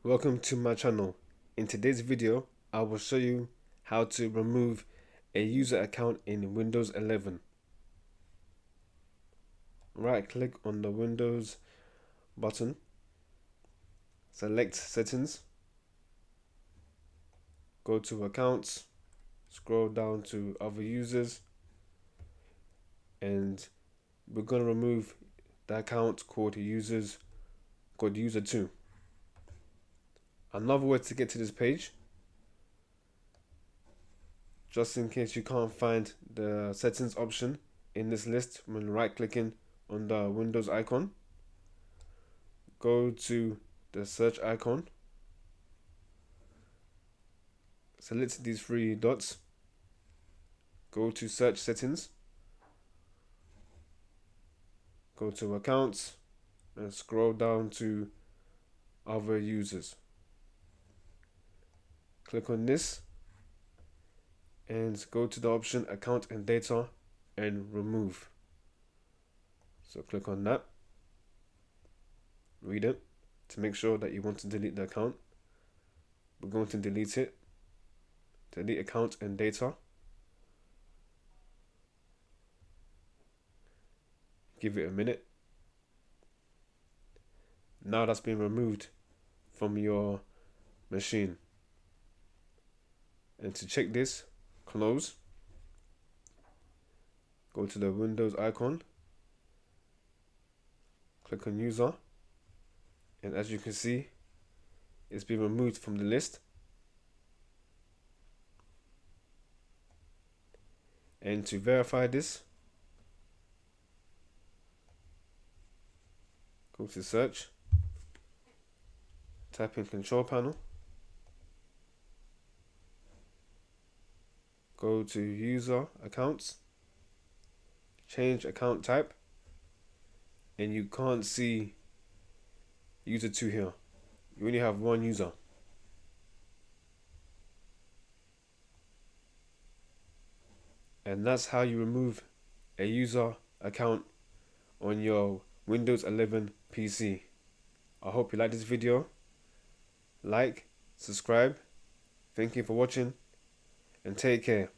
Welcome to my channel. In today's video, I will show you how to remove a user account in Windows 11. Right click on the Windows button, select Settings, go to Accounts, scroll down to Other Users, and we're going to remove the account called User2. Another way to get to this page, just in case you can't find the settings option in this list when right clicking on the Windows icon, go to the search icon, select these three dots, go to search settings, go to accounts, and scroll down to other users. Click on this and go to the option account and data and remove. So click on that, read it to make sure that you want to delete the account. We're going to delete it. Delete account and data. Give it a minute. Now that's been removed from your machine. And to check this, close. Go to the Windows icon. Click on user. And as you can see, it's been removed from the list. And to verify this, go to search, type in control panel, go to user accounts, change account type, and you can't see User2 here. You only have one user. And that's how you remove a user account on your Windows 11 PC. I hope you like this video. Like, subscribe. Thank you for watching and take care.